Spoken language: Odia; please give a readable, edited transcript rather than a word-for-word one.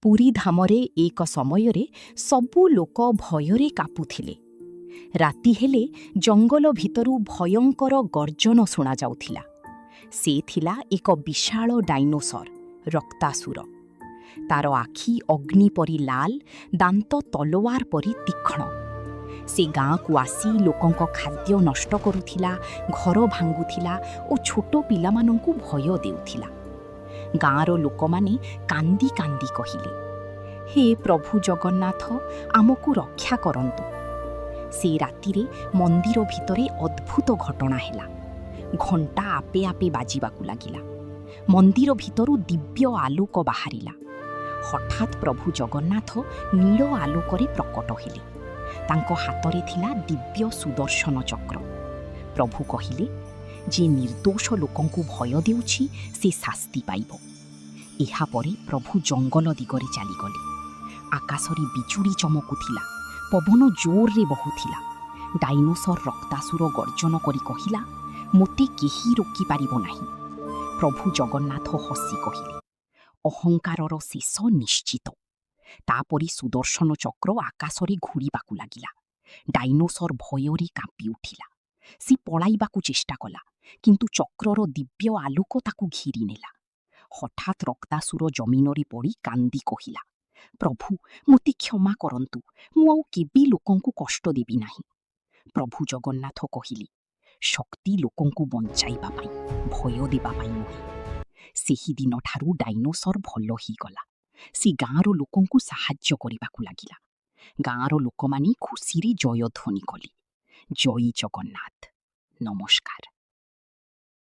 ପୁରୀ ଧାମରେ ଏକ ସମୟରେ ସବୁ ଲୋକ ଭୟରେ କାପୁଥିଲେ। ରାତି ହେଲେ ଜଙ୍ଗଲ ଭିତରୁ ଭୟଙ୍କର ଗର୍ଜନ ଶୁଣାଯାଉଥିଲା। ସେ ଥିଲା ଏକ ବିଶାଳ ଡାଇନୋସର, ରକ୍ତାସୁର। ତାର ଆଖି ଅଗ୍ନି ପରି ଲାଲ, ଦାନ୍ତ ତଲୱାର ପରି ତୀକ୍ଷ୍ଣ। ସେ ଗାଁକୁ ଆସି ଲୋକଙ୍କ ଖାଦ୍ୟ ନଷ୍ଟ କରୁଥିଲା, ଘର ଭାଙ୍ଗୁଥିଲା ଓ ଛୋଟ ପିଲାମାନଙ୍କୁ ଭୟ ଦେଉଥିଲା। ଗାଁର ଲୋକମାନେ କାନ୍ଦି କାନ୍ଦି କହିଲେ, ହେ ପ୍ରଭୁ ଜଗନ୍ନାଥ, ଆମକୁ ରକ୍ଷା କରନ୍ତୁ। ସେ ରାତିରେ ମନ୍ଦିର ଭିତରେ ଅଦ୍ଭୁତ ଘଟଣା ହେଲା। ଘଣ୍ଟା ଆପେ ଆପେ ବାଜିବାକୁ ଲାଗିଲା। ମନ୍ଦିର ଭିତରୁ ଦିବ୍ୟ ଆଲୋକ ବାହାରିଲା। ହଠାତ୍ ପ୍ରଭୁ ଜଗନ୍ନାଥ ନୀଳ ଆଲୋକରେ ପ୍ରକଟ ହେଲେ। ତାଙ୍କ ହାତରେ ଥିଲା ଦିବ୍ୟ ସୁଦର୍ଶନ ଚକ୍ର। ପ୍ରଭୁ କହିଲେ, ଯେ ନିର୍ଦ୍ଦୋଷ ଲୋକଙ୍କୁ ଭୟ ଦେଉଛି ସେ ଶାସ୍ତି ପାଇବ। ଏହାପରେ ପ୍ରଭୁ ଜଙ୍ଗଲ ଦିଗରେ ଚାଲିଗଲେ। ଆକାଶରେ ବିଜୁଳି ଚମକୁଥିଲା, ପବନ ଜୋରରେ ବହୁଥିଲା। ଡାଇନୋସର ରକ୍ତାସୁର ଗର୍ଜନ କରି କହିଲା, ମୋତେ କେହି ରୋକିପାରିବ ନାହିଁ। ପ୍ରଭୁ ଜଗନ୍ନାଥ ହସି କହିଲେ, ଅହଙ୍କାରର ଶେଷ ନିଶ୍ଚିତ। ତାପରେ ସୁଦର୍ଶନ ଚକ୍ର ଆକାଶରେ ଘୂରିବାକୁ ଲାଗିଲା। ଡାଇନୋସର ଭୟରେ କାঁପି ଉଠିଲା। ସେ ପଳାଇବାକୁ ଚେଷ୍ଟା କଲା, କିନ୍ତୁ ଚକ୍ରର ଦିବ୍ୟ ଆଲୋକ ତାକୁ ଘେରି ନେଲା। ହଠାତ୍ ରକ୍ତାସୁର ଜମିନରେ ପଡ଼ି କାନ୍ଦି କହିଲା, ପ୍ରଭୁ ମୋତେ କ୍ଷମା କରନ୍ତୁ, ମୁଁ ଆଉ କେବେ ଲୋକଙ୍କୁ କଷ୍ଟ ଦେବି ନାହିଁ। ପ୍ରଭୁ ଜଗନ୍ନାଥ କହିଲେ, ଶକ୍ତି ଲୋକଙ୍କୁ ବଞ୍ଚାଇବା ପାଇଁ, ଭୟ ଦେବା ପାଇଁ ନୁହେଁ। ସେହିଦିନଠାରୁ ଡାଇନୋସର ଭଲ ହୋଇଗଲା। ସେ ଗାଁର ଲୋକଙ୍କୁ ସାହାଯ୍ୟ କରିବାକୁ ଲାଗିଲା। ଗାଁର ଲୋକମାନେ ଖୁସିରେ ଜୟଧ୍ୱନି କଲେ। ଜୟ ଜଗନ୍ନାଥ। ନମସ୍କାର।